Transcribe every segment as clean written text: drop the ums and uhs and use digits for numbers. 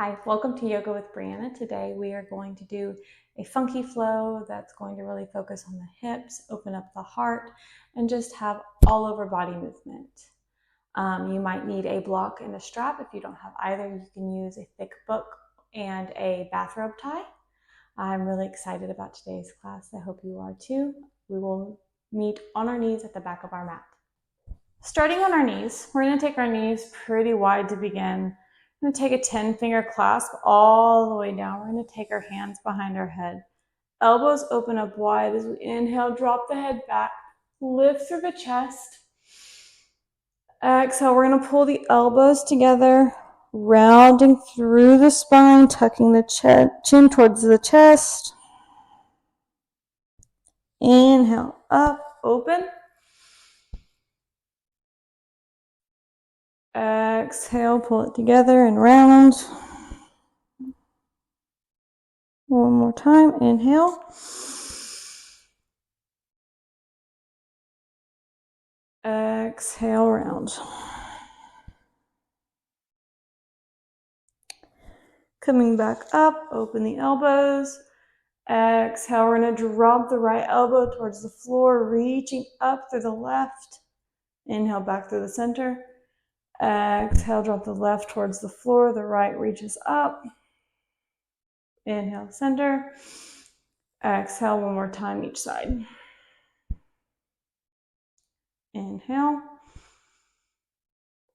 Hi, welcome to Yoga with Brianna. Today we are going to do a funky flow that's going to really focus on the hips, open up the heart, and just have all over body movement. You might need a block and a strap. If you don't have either, you can use a thick book and a bathrobe tie. I'm really excited about today's class. I hope you are too. We will meet on our knees at the back of our mat. Starting on our knees, we're going to take our knees pretty wide to begin. I'm going to take a 10-finger clasp all the way down. We're going to take our hands behind our head. Elbows open up wide as we inhale, drop the head back, lift through the chest. Exhale, we're going to pull the elbows together, rounding through the spine, tucking the chin towards the chest. Inhale, up, open. Exhale, pull it together and round. One more time, inhale. Exhale, round. Coming back up, open the elbows. Exhale, we're going to drop the right elbow towards the floor, reaching up through the left. Inhale, back through the center. Exhale, drop the left towards the floor, the right reaches up. Inhale, center. Exhale, one more time each side. Inhale.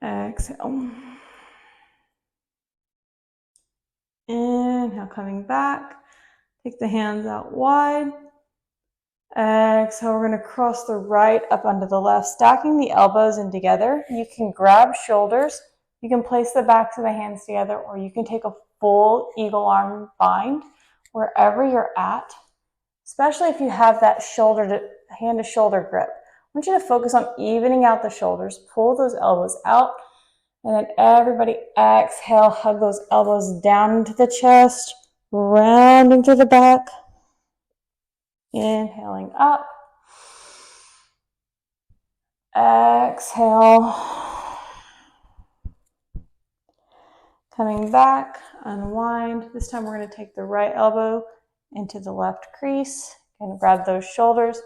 Exhale. Inhale, coming back. Take the hands out wide. Exhale, we're going to cross the right up under the left, stacking the elbows in together. You can grab shoulders. You can place the backs of the hands together, or you can take a full eagle arm bind wherever you're at, especially if you have that hand to shoulder grip. I want you to focus on evening out the shoulders, pull those elbows out, and then everybody exhale, hug those elbows down into the chest, rounding to the back. Inhaling up. Exhale. Coming back, unwind. This time we're going to take the right elbow into the left crease and grab those shoulders.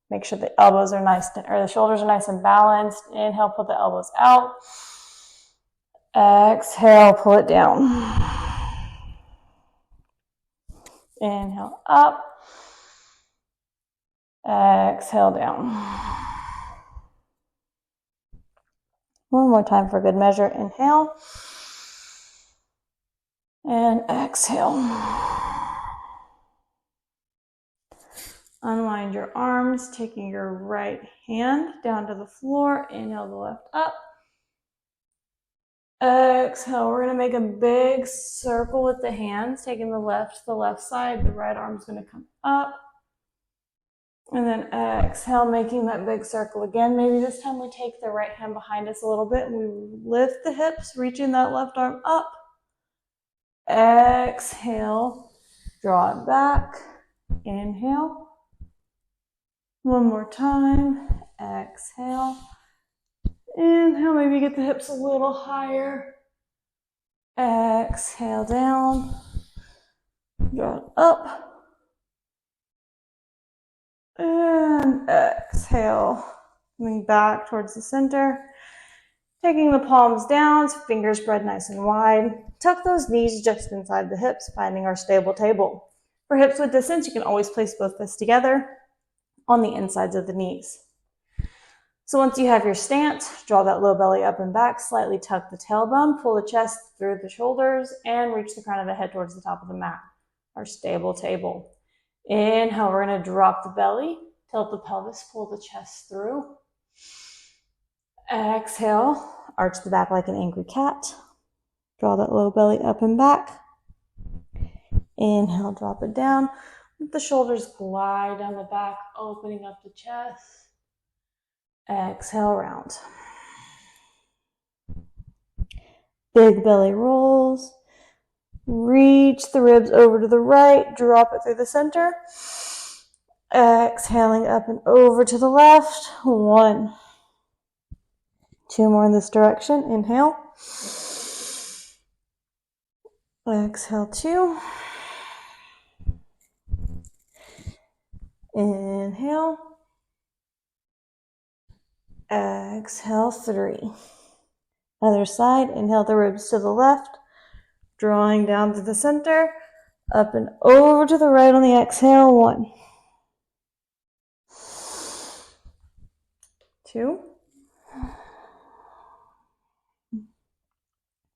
Make sure the elbows are the shoulders are nice and balanced. Inhale, pull the elbows out. Exhale, pull it down. Inhale, up. Exhale, down. One more time for good measure. Inhale. And exhale. Unwind your arms, taking your right hand down to the floor. Inhale the left up. Exhale, we're going to make a big circle with the hands, taking the left to the left side. The right arm's going to come up. And then exhale, making that big circle again. Maybe this time we take the right hand behind us a little bit and we lift the hips, reaching that left arm up. Exhale, draw it back. Inhale. One more time. Exhale. Inhale, maybe get the hips a little higher. Exhale, down. Draw it up. And exhale, coming back towards the center. Taking the palms down, fingers spread nice and wide. Tuck those knees just inside the hips, finding our stable table. For hips with distance, you can always place both fists together on the insides of the knees. So once you have your stance, draw that low belly up and back, slightly tuck the tailbone, pull the chest through the shoulders, and reach the crown of the head towards the top of the mat, our stable table. Inhale, we're going to drop the belly, tilt the pelvis, pull the chest through. Exhale, arch the back like an angry cat. Draw that low belly up and back. Inhale, drop it down. Let the shoulders glide down the back, opening up the chest. Exhale, round. Big belly rolls. Reach the ribs over to the right, drop it through the center. Exhaling up and over to the left. 1. 2 more in this direction. Inhale. Exhale 2. Inhale. Exhale 3. Other side, inhale the ribs to the left, drawing down to the center, up and over to the right on the exhale. 1. 2.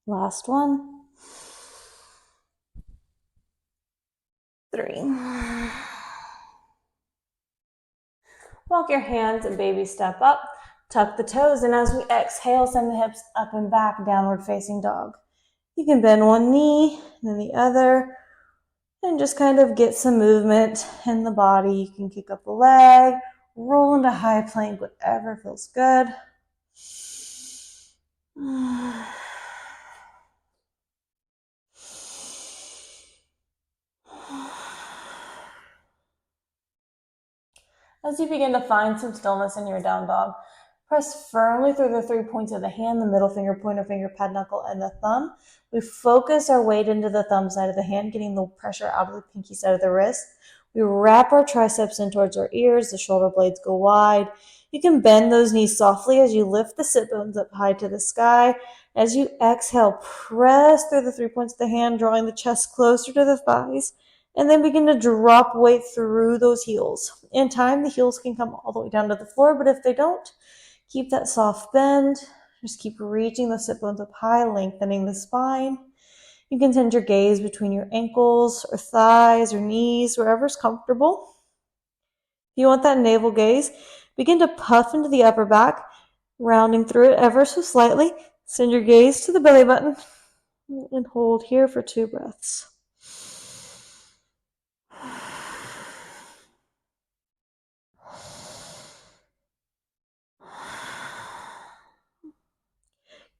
Last one. 3. Walk your hands and baby step up. Tuck the toes, and as we exhale, send the hips up and back, downward facing dog. You can bend one knee, and then the other, and just kind of get some movement in the body. You can kick up a leg, roll into high plank, whatever feels good. As you begin to find some stillness in your down dog, press firmly through the 3 points of the hand, the middle finger, pointer finger, pad knuckle, and the thumb. We focus our weight into the thumb side of the hand, getting the pressure out of the pinky side of the wrist. We wrap our triceps in towards our ears. The shoulder blades go wide. You can bend those knees softly as you lift the sit bones up high to the sky. As you exhale, press through the 3 points of the hand, drawing the chest closer to the thighs. And then begin to drop weight through those heels. In time, the heels can come all the way down to the floor, but if they don't, keep that soft bend. Just keep reaching the sit bones up high, lengthening the spine. You can send your gaze between your ankles or thighs or knees, wherever's comfortable. If you want that navel gaze, begin to puff into the upper back, rounding through it ever so slightly. Send your gaze to the belly button and hold here for 2 breaths.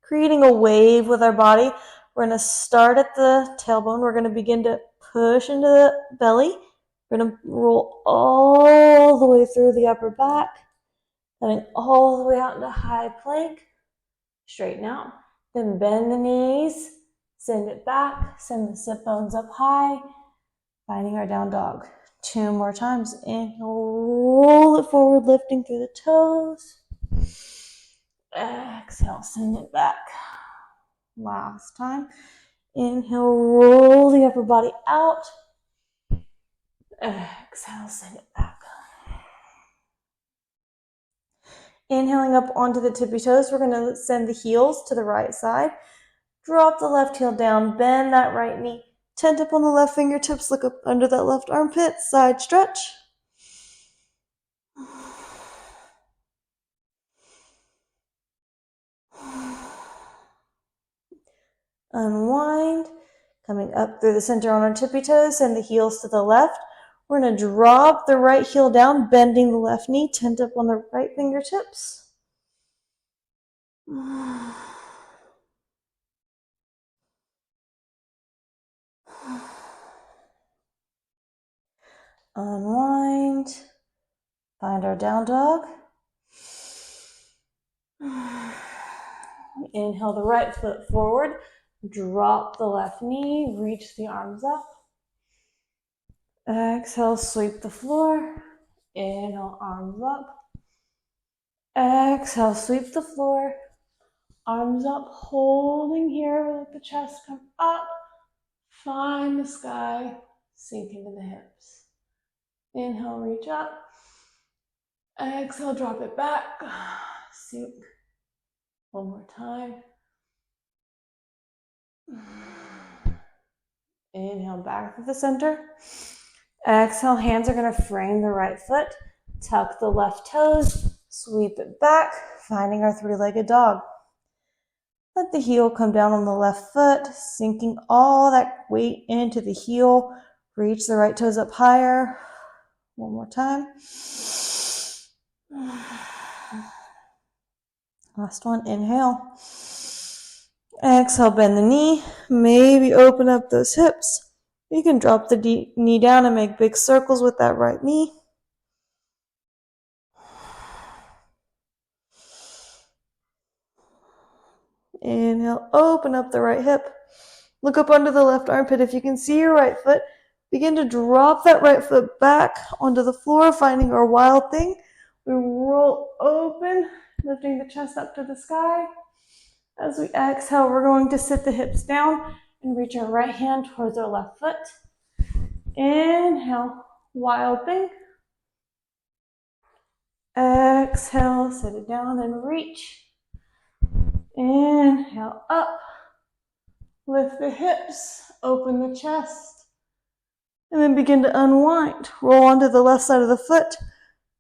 Creating a wave with our body. We're going to start at the tailbone. We're going to begin to push into the belly. We're going to roll all the way through the upper back, coming all the way out into high plank. Straighten out. Then bend the knees, send it back, send the sit bones up high, finding our down dog. 2 more times. Inhale, roll it forward, lifting through the toes. Exhale, send it back. Last time. Inhale, roll the upper body out. Exhale, send it back. Inhaling up onto the tippy toes, we're going to send the heels to the right side. Drop the left heel down, bend that right knee. Tent up on the left fingertips, look up under that left armpit, side stretch. Unwind, coming up through the center on our tippy toes, send the heels to the left. We're going to drop the right heel down, bending the left knee, tent up on the right fingertips. Unwind, find our down dog. Inhale the right foot forward, drop the left knee, reach the arms up. Exhale, sweep the floor. Inhale, arms up. Exhale, sweep the floor. Arms up, holding here, let the chest come up. Find the sky, sink into the hips. Inhale, reach up. Exhale, drop it back. Sink. One more time. Inhale, back to the center. Exhale, hands are going to frame the right foot. Tuck the left toes. Sweep it back, finding our 3-legged dog. Let the heel come down on the left foot, sinking all that weight into the heel. Reach the right toes up higher. One more time. Last one, inhale. Exhale, bend the knee. Maybe open up those hips. You can drop the knee down and make big circles with that right knee. Inhale, open up the right hip. Look up under the left armpit. If you can see your right foot, begin to drop that right foot back onto the floor, finding our wild thing. We roll open, lifting the chest up to the sky. As we exhale, we're going to sit the hips down and reach our right hand towards our left foot. Inhale, wild thing. Exhale, sit it down and reach. Inhale, up. Lift the hips, open the chest. And then begin to unwind. Roll onto the left side of the foot.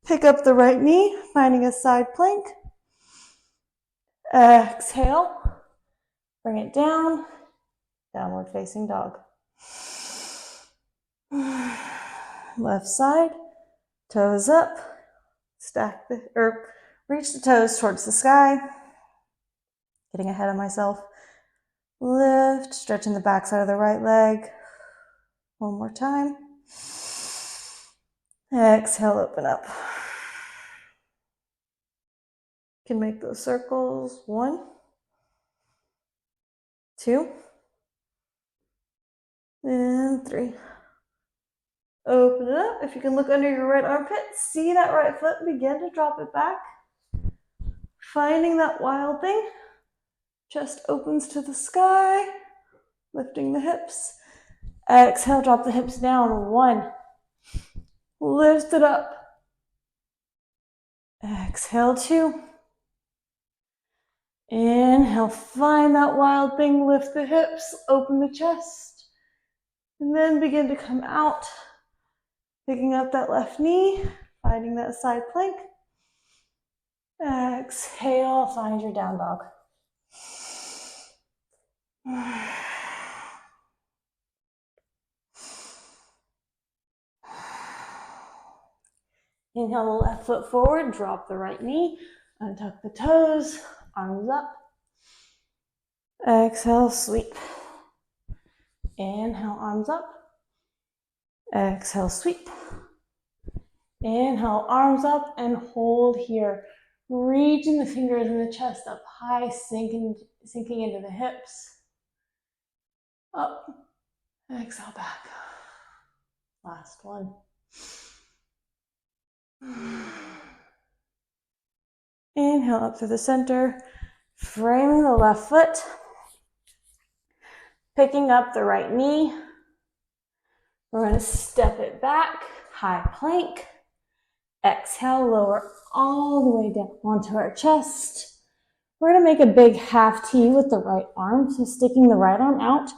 Pick up the right knee, finding a side plank. Exhale. Bring it down. Downward facing dog. Left side. Toes up. Reach the toes towards the sky. Getting ahead of myself. Lift, stretching the back side of the right leg. One more time. Exhale, open up. You can make those circles. 1, 2, and 3. Open it up. If you can look under your right armpit, see that right foot, begin to drop it back. Finding that wild thing. Chest opens to the sky. Lifting the hips. Exhale, drop the hips down. 1. Lift it up. Exhale, 2. Inhale, find that wild thing. Lift the hips, open the chest. And then begin to come out. Picking up that left knee, finding that side plank. Exhale, find your down dog. Inhale the left foot forward, drop the right knee, untuck the toes, arms up. Exhale, sweep. Inhale, arms up. Exhale, sweep. Inhale, arms up and hold here. Reaching the fingers and the chest up high, sinking into the hips. Up. Exhale, back. Last one. Inhale up through the center, framing the left foot, picking up the right knee. We're going to step it back, high plank. Exhale, lower all the way down onto our chest. We're going to make a big half T with the right arm, so sticking the right arm out.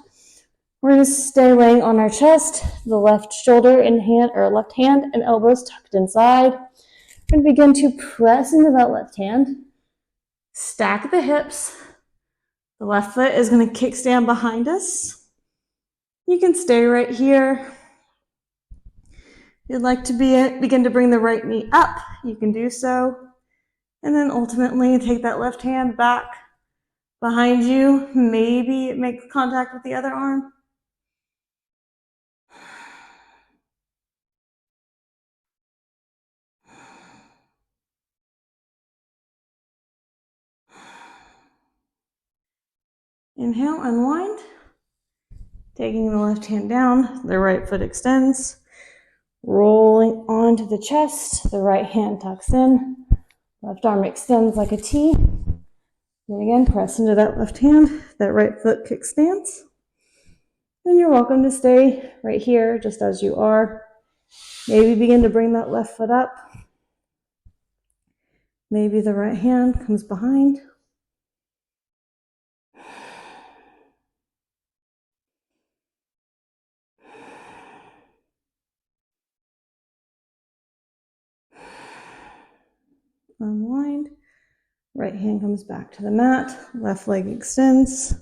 We're going to stay laying on our chest, the left shoulder and hand, or left hand and elbows tucked inside. We're going to begin to press into that left hand. Stack the hips. The left foot is going to kickstand behind us. You can stay right here. If you'd like to begin to bring the right knee up, you can do so. And then ultimately take that left hand back behind you. Maybe make contact with the other arm. Inhale, unwind. Taking the left hand down, the right foot extends. Rolling onto the chest, the right hand tucks in. Left arm extends like a T. Then again, press into that left hand, that right foot kickstands. And you're welcome to stay right here, just as you are. Maybe begin to bring that left foot up. Maybe the right hand comes behind. Unwind. Right hand comes back to the mat. Left leg extends.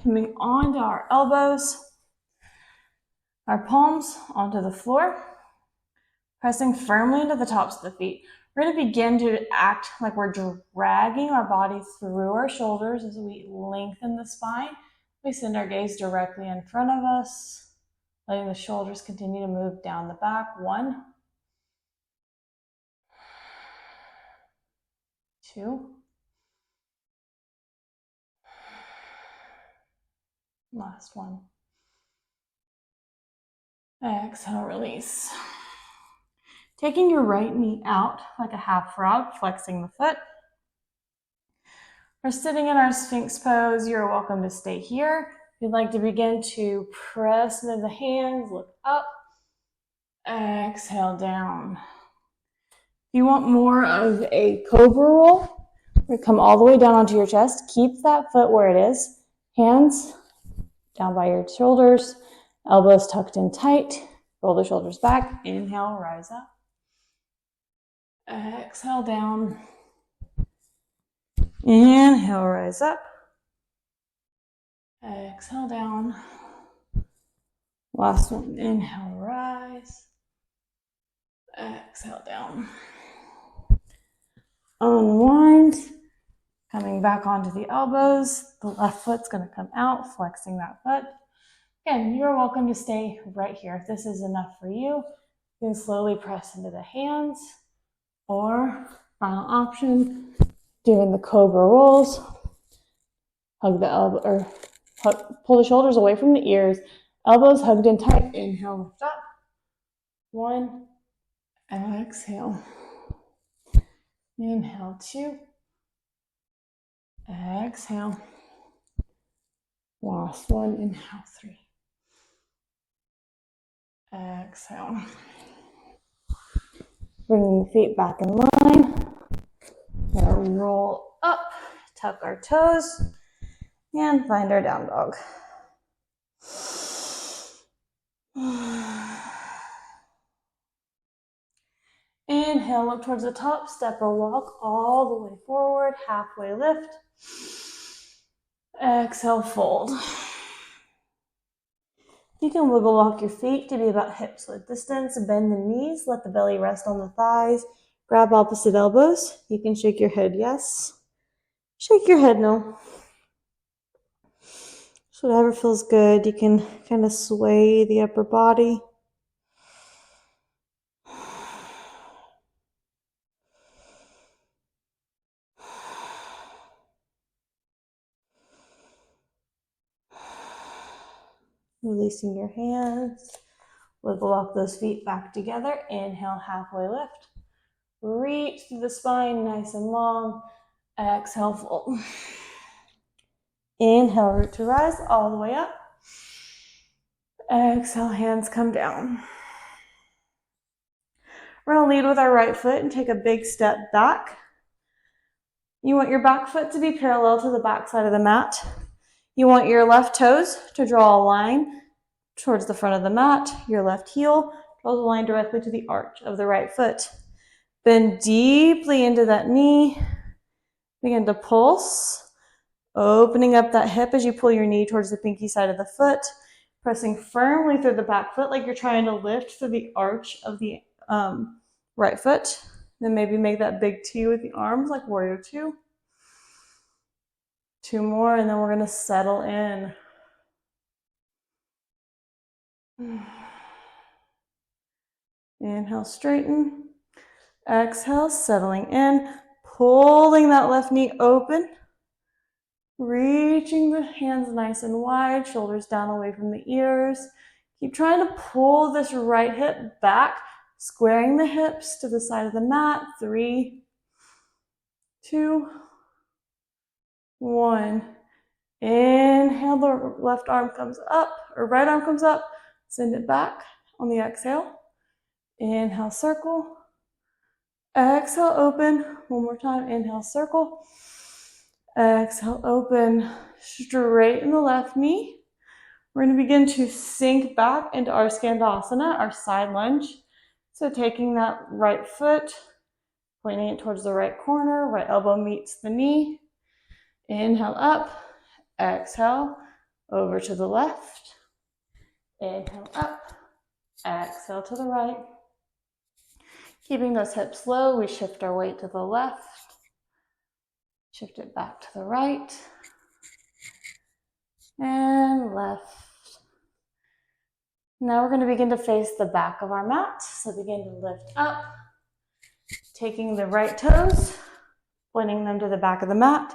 Coming onto our elbows. Our palms onto the floor. Pressing firmly into the tops of the feet. We're going to begin to act like we're dragging our body through our shoulders as we lengthen the spine. We send our gaze directly in front of us, letting the shoulders continue to move down the back. 1, 2, Last one. Exhale, release. Taking your right knee out like a half frog, flexing the foot. We're sitting in our Sphinx pose. You're welcome to stay here. If you'd like to begin to press into the hands, look up. Exhale, down. If you want more of a cobra roll, we come all the way down onto your chest. Keep that foot where it is. Hands down by your shoulders, elbows tucked in tight. Roll the shoulders back. Inhale, rise up. Exhale, down. Inhale, rise up. Exhale, down. Last one. Inhale, rise. Exhale, down. Unwind. Coming back onto the elbows. The left foot's going to come out, flexing that foot. Again, you're welcome to stay right here. If this is enough for you, you can slowly press into the hands. Or, final option, doing the cobra rolls. Hug the elbow, or pull the shoulders away from the ears. Elbows hugged in tight. Inhale, lift up. 1. Exhale. Inhale, 2. Exhale. Last one. Inhale, 3. Exhale. Bringing the feet back in line. Now roll up, tuck our toes, and find our down dog. Inhale, look towards the top, step or walk all the way forward, halfway lift. Exhale, fold. You can wiggle walk your feet to be about hips width distance. Bend the knees, let the belly rest on the thighs. Grab opposite elbows. You can shake your head yes. Shake your head no. So whatever feels good. You can kind of sway the upper body. Releasing your hands. Wiggle walk those feet back together. Inhale, halfway lift. Reach through the spine, nice and long. Exhale, fold. Inhale, root to rise all the way up. Exhale, hands come down. We're going to lead with our right foot and take a big step back. You want your back foot to be parallel to the back side of the mat. You want your left toes to draw a line towards the front of the mat. Your left heel draws a line directly to the arch of the right foot. Bend deeply into that knee. Begin to pulse. Opening up that hip as you pull your knee towards the pinky side of the foot. Pressing firmly through the back foot like you're trying to lift through the arch of the right foot. Then maybe make that big T with the arms like warrior 2. 2 more, and then we're going to settle in. Inhale, straighten. Exhale, settling in. Pulling that left knee open. Reaching the hands nice and wide, shoulders down away from the ears. Keep trying to pull this right hip back, squaring the hips to the side of the mat. 3, 2, 1. Inhale, the left arm comes up, or right arm comes up. Send it back on the exhale. Inhale, circle. Exhale, open. One more time. Inhale, circle. Exhale, open. Straighten the left knee. We're going to begin to sink back into our Skandasana, our side lunge. So taking that right foot, pointing it towards the right corner, right elbow meets the knee. Inhale up, exhale, over to the left. Inhale up, exhale to the right. Keeping those hips low, we shift our weight to the left. Shift it back to the right. And left. Now we're going to begin to face the back of our mat. So begin to lift up, taking the right toes, pointing them to the back of the mat.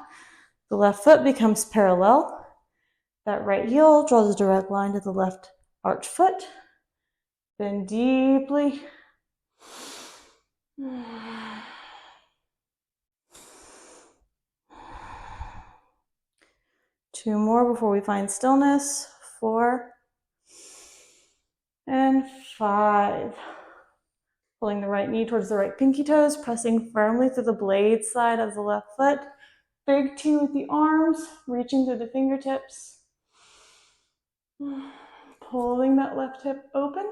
The left foot becomes parallel. That right heel draws a direct line to the left arch foot. Bend deeply. 2 more before we find stillness. 4 and 5. Pulling the right knee towards the right pinky toes, pressing firmly through the blade side of the left foot. Big T with the arms, reaching through the fingertips. Pulling that left hip open.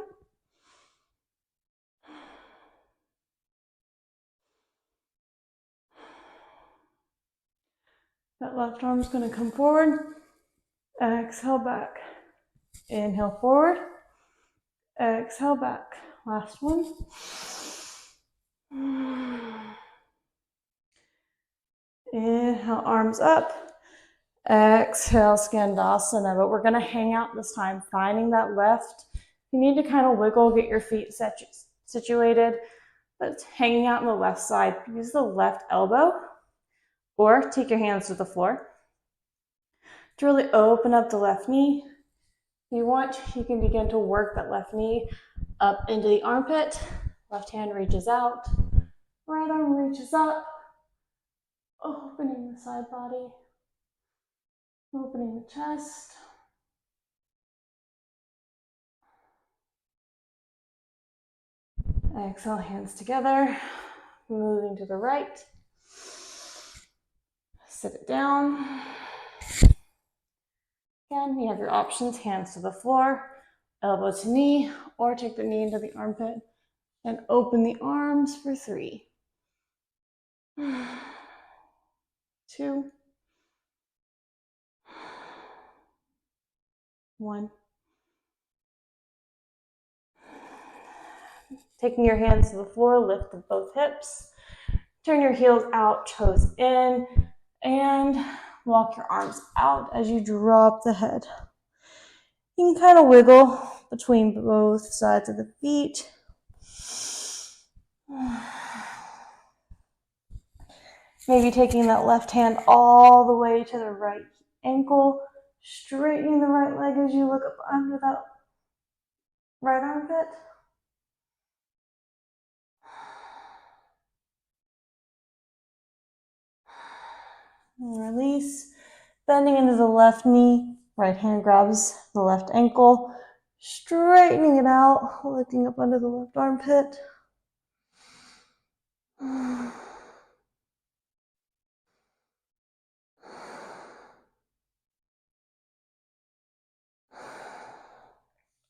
That left arm is going to come forward. Exhale back. Inhale forward. Exhale back. Last one. Inhale, arms up. Exhale, Skandasana. But we're going to hang out this time, finding that left. You need to kind of wiggle, get your feet situated. But hanging out on the left side. Use the left elbow or take your hands to the floor to really open up the left knee. If you want, you can begin to work that left knee up into the armpit. Left hand reaches out. Right arm reaches up. Opening the side body. Opening the chest. Exhale, hands together. Moving to the right. Sit it down. Again, you have your options, hands to the floor, elbow to knee, or take the knee into the armpit and open the arms for 3, 2, 1. Taking your hands to the floor, lift both hips. Turn your heels out, toes in, and walk your arms out as you drop the head. You can kind of wiggle between both sides of the feet. Maybe taking that left hand all the way to the right ankle, straightening the right leg as you look up under that right armpit. And release. Bending into the left knee, right hand grabs the left ankle, straightening it out, looking up under the left armpit.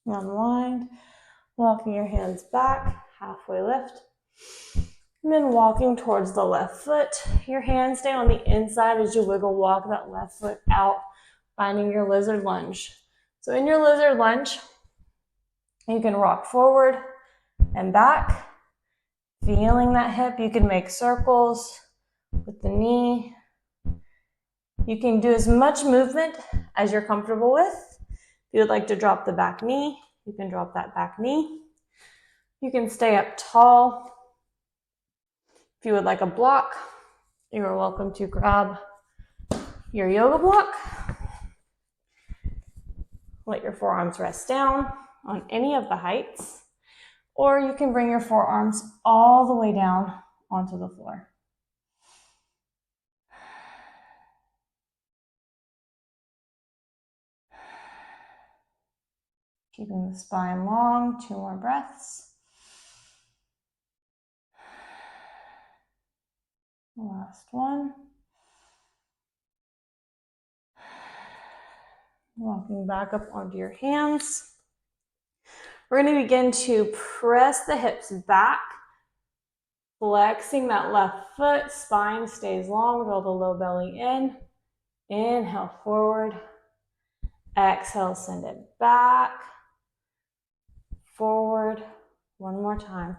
Unwind, walking your hands back, halfway lift. And then walking towards the left foot. Your hands stay on the inside as you wiggle walk that left foot out, finding your lizard lunge. So in your lizard lunge, you can rock forward and back, feeling that hip. You can make circles with the knee. You can do as much movement as you're comfortable with. If you would like to drop the back knee, you can drop that back knee. You can stay up tall. If you would like a block, you are welcome to grab your yoga block. Let your forearms rest down on any of the heights, or you can bring your forearms all the way down onto the floor. Keeping the spine long, 2 more breaths. Last one. Walking back up onto your hands. We're going to begin to press the hips back, flexing that left foot. Spine stays long, roll the low belly in. Inhale forward. Exhale, send it back. Forward. One more time.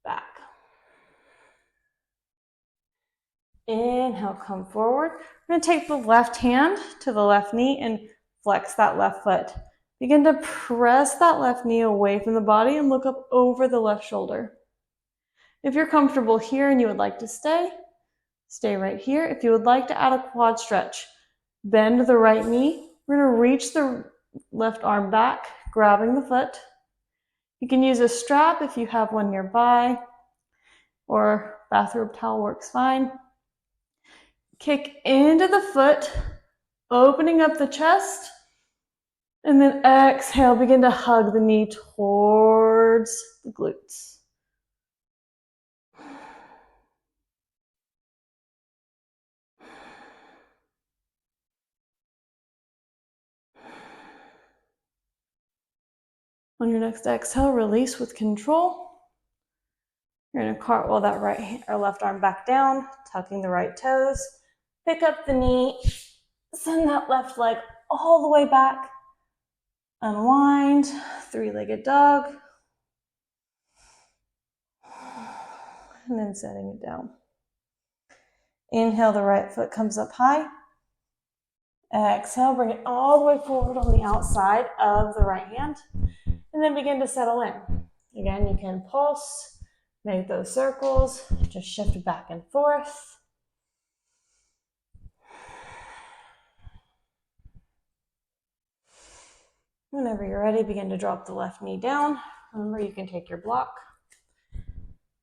Back. Inhale, come forward. We're going to take the left hand to the left knee and flex that left foot. Begin to press that left knee away from the body and look up over the left shoulder. If you're comfortable here and you would like to stay right here. If you would like to add a quad stretch, bend the right knee, We're going to reach the left arm back, grabbing the foot. You can use a strap if you have one nearby, or bathrobe towel works fine. Kick into the foot, opening up the chest, and then exhale, begin to hug the knee towards the glutes. On your next exhale, release with control. You're going to cartwheel that right hand or left arm back down, tucking the right toes. Pick up the knee, send that left leg all the way back. Unwind, three-legged dog. And then setting it down. Inhale, the right foot comes up high. Exhale, bring it all the way forward on the outside of the right hand. And then begin to settle in. Again, you can pulse, make those circles, just shift back and forth. Whenever you're ready, begin to drop the left knee down. Remember, you can take your block.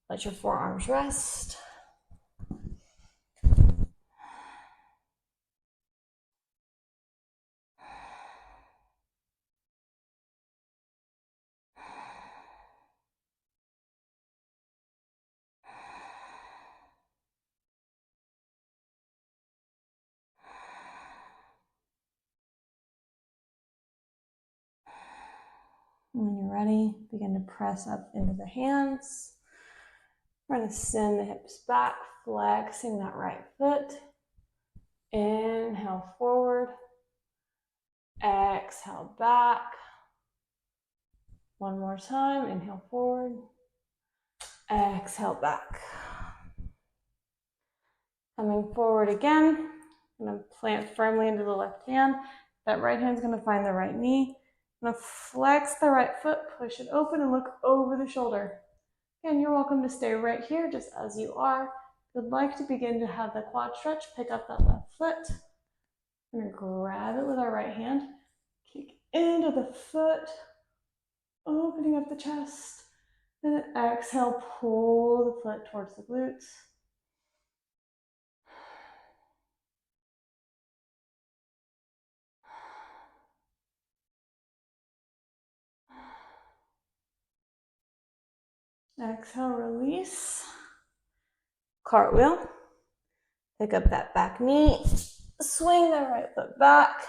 Let your forearms rest. When you're ready, begin to press up into the hands. We're going to send the hips back, flexing that right foot. Inhale forward. Exhale back. One more time. Inhale forward. Exhale back. Coming forward again. I'm going to plant firmly into the left hand. That right hand's going to find the right knee. I'm going to flex the right foot, push it open, and look over the shoulder. Again, you're welcome to stay right here just as you are. If you'd like to begin to have the quad stretch, pick up that left foot. We're going to grab it with our right hand. Kick into the foot, opening up the chest. And then exhale, pull the foot towards the glutes. Exhale, release. Cartwheel. Pick up that back knee. Swing the right foot back.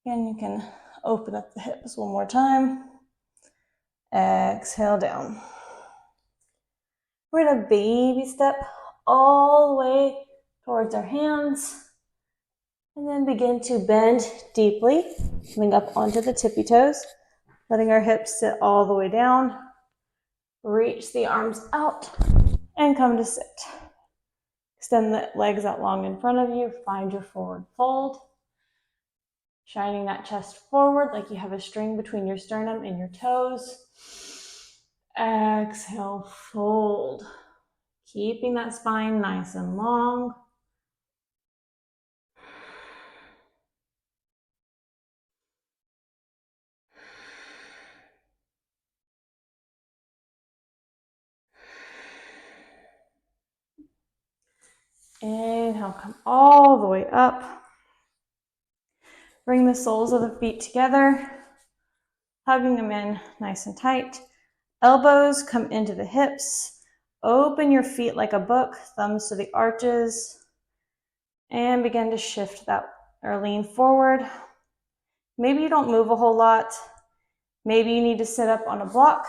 And you can open up the hips one more time. Exhale down. We're going to baby step all the way towards our hands. And then begin to bend deeply, coming up onto the tippy toes, letting our hips sit all the way down. Reach the arms out and come to sit. Extend the legs out long in front of you. Find your forward fold. Shining that chest forward like you have a string between your sternum and your toes. Exhale, fold. Keeping that spine nice and long. Inhale, come all the way up. Bring the soles of the feet together, hugging them in nice and tight. Elbows come into the hips. Open your feet like a book, thumbs to the arches, and begin to shift that or lean forward. Maybe you don't move a whole lot. Maybe you need to sit up on a block.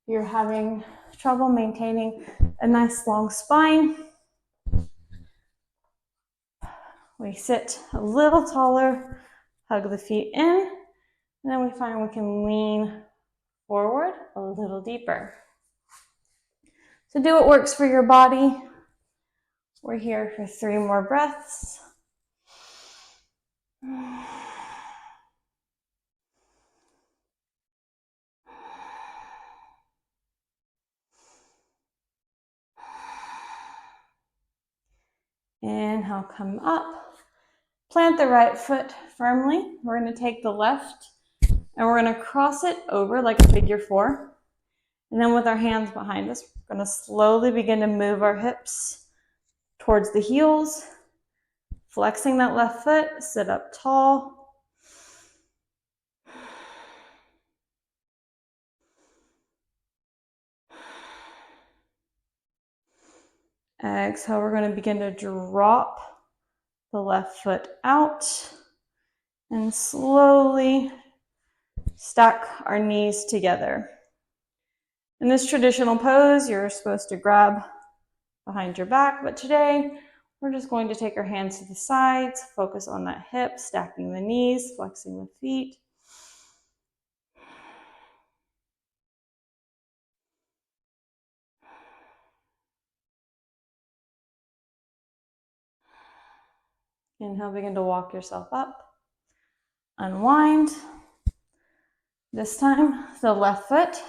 You're having trouble maintaining a nice long spine. We sit a little taller, hug the feet in, and then we find we can lean forward a little deeper. So do what works for your body. We're here for 3 more breaths. Inhale, come up. Plant the right foot firmly. We're going to take the left and we're going to cross it over like a figure 4. And then with our hands behind us, we're going to slowly begin to move our hips towards the heels, flexing that left foot, sit up tall. Exhale, we're going to begin to drop the left foot out and slowly stack our knees together. In this traditional pose, you're supposed to grab behind your back, but today we're just going to take our hands to the sides, focus on that hip, stacking the knees, flexing the feet. Inhale, begin to walk yourself up. Unwind. This time, the left foot is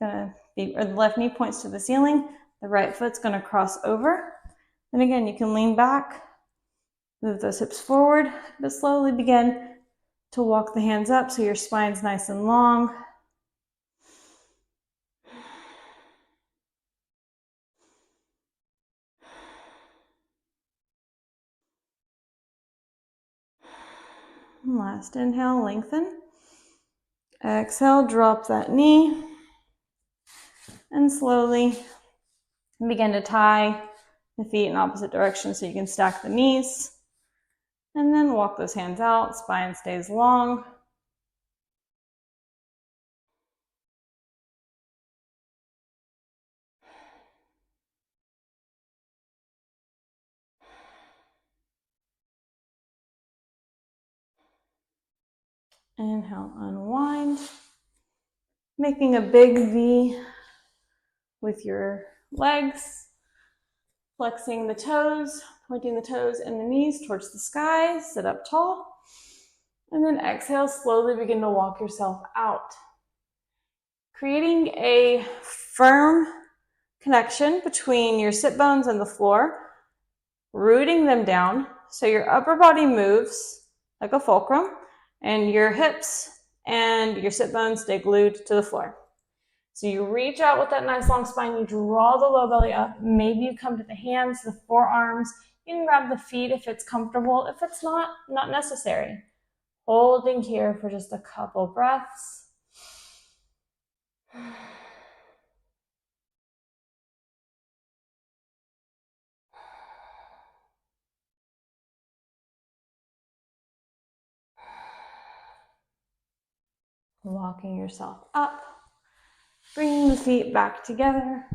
going to be, or the left knee points to the ceiling. The right foot's going to cross over. And again, you can lean back, move those hips forward, but slowly begin to walk the hands up so your spine's nice and long. Last inhale, lengthen. Exhale, drop that knee. And slowly begin to tie the feet in opposite directions so you can stack the knees. And then walk those hands out, spine stays long. Inhale, unwind. Making a big V with your legs. Flexing the toes, pointing the toes and the knees towards the sky. Sit up tall. And then exhale, slowly begin to walk yourself out. Creating a firm connection between your sit bones and the floor, rooting them down so your upper body moves like a fulcrum and your hips and your sit bones stay glued to the floor. So you reach out with that nice long spine, you draw the low belly up, maybe you come to the hands, the forearms, you can grab the feet if it's comfortable. If it's not necessary. Holding here for just a couple breaths. Walking yourself up, bringing the feet back together.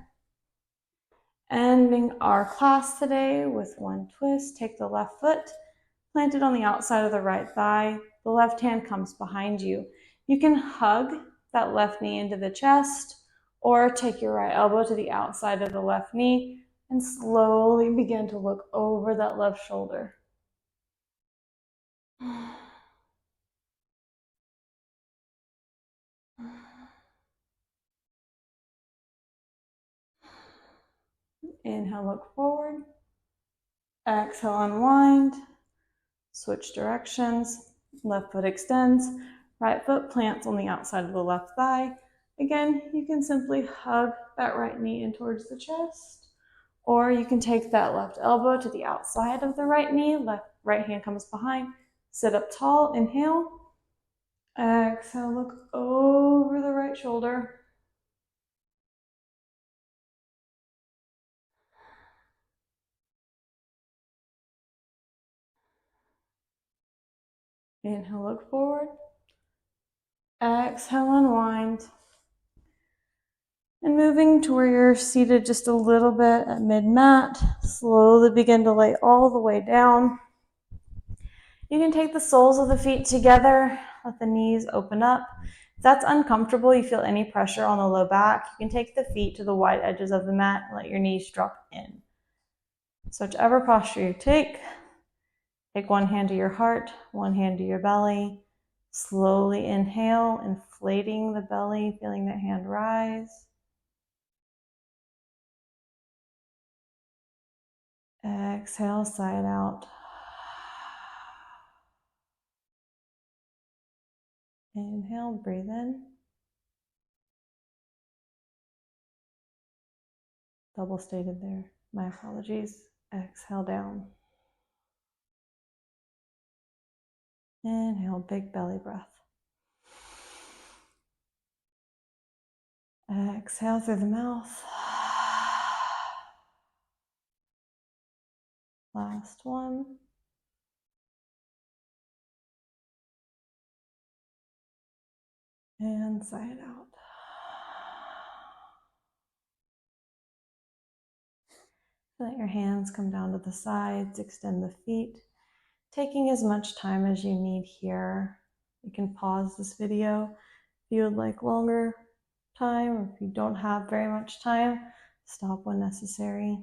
Ending our class today with one twist. Take the left foot, plant it on the outside of the right thigh. The left hand comes behind you. You can hug that left knee into the chest or take your right elbow to the outside of the left knee and slowly begin to look over that left shoulder. Inhale, look forward. Exhale, unwind. Switch directions. Left foot extends. Right foot plants on the outside of the left thigh. Again, you can simply hug that right knee in towards the chest, or you can take that left elbow to the outside of the right knee. Right hand comes behind. Sit up tall. Inhale. Exhale, look over the right shoulder. Inhale, look forward. Exhale, unwind. And moving to where you're seated just a little bit at mid-mat, slowly begin to lay all the way down. You can take the soles of the feet together, let the knees open up. If that's uncomfortable, you feel any pressure on the low back, you can take the feet to the wide edges of the mat and let your knees drop in. So whichever posture you take one hand to your heart, one hand to your belly. Slowly inhale, inflating the belly, feeling that hand rise. Exhale, sigh it out. Inhale, breathe in. Double stated there. My apologies. Exhale down. Inhale, big belly breath. Exhale through the mouth. Last one. And sigh it out. Let your hands come down to the sides, extend the feet, taking as much time as you need here. You can pause this video if you would like longer time, or if you don't have very much time, stop when necessary.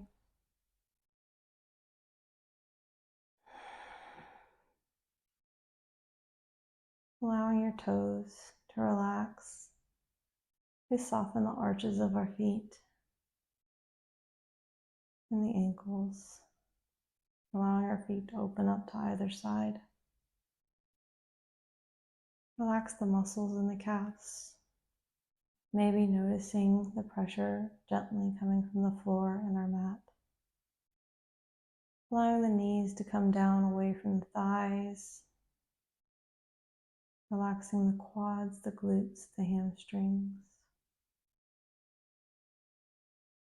Allowing your toes to relax. We soften the arches of our feet and the ankles, allowing our feet to open up to either side. Relax the muscles in the calves. Maybe noticing the pressure gently coming from the floor and our mat. Allowing the knees to come down away from the thighs. Relaxing the quads, the glutes, the hamstrings.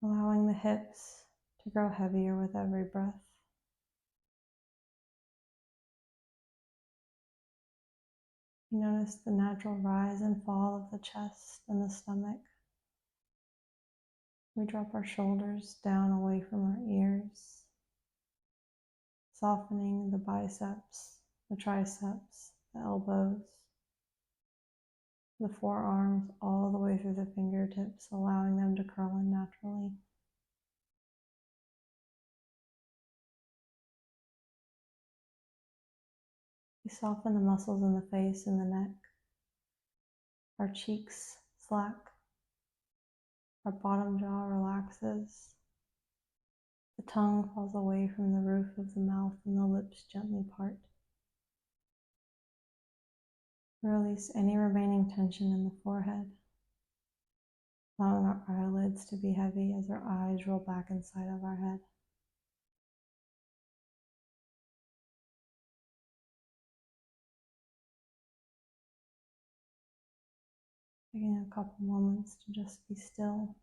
Allowing the hips to grow heavier with every breath. You notice the natural rise and fall of the chest and the stomach. We drop our shoulders down away from our ears, softening the biceps, the triceps, the elbows, the forearms, all the way through the fingertips, allowing them to curl in naturally. We soften the muscles in the face and the neck. Our cheeks slack. Our bottom jaw relaxes. The tongue falls away from the roof of the mouth and the lips gently part. Release any remaining tension in the forehead, allowing our eyelids to be heavy as our eyes roll back inside of our head. Taking a couple moments to just be still.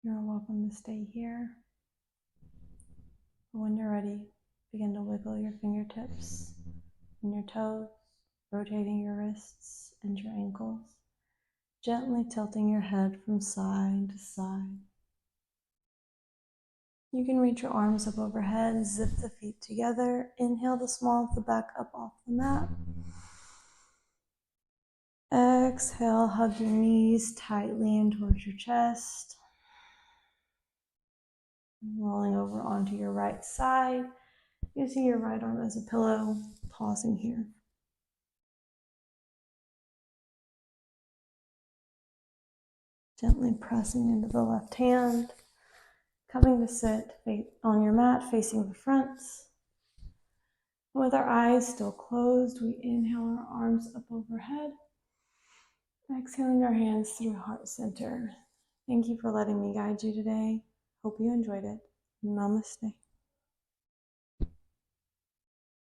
You're welcome to stay here. But when you're ready, begin to wiggle your fingertips and your toes, rotating your wrists and your ankles, gently tilting your head from side to side. You can reach your arms up overhead, zip the feet together, inhale the small of the back up off the mat. Exhale, hug your knees tightly in towards your chest. Rolling over onto your right side, using your right arm as a pillow, pausing here. Gently pressing into the left hand, coming to sit on your mat facing the front. With our eyes still closed, we inhale our arms up overhead, exhaling our hands through heart center. Thank you for letting me guide you today. Hope you enjoyed it. Namaste.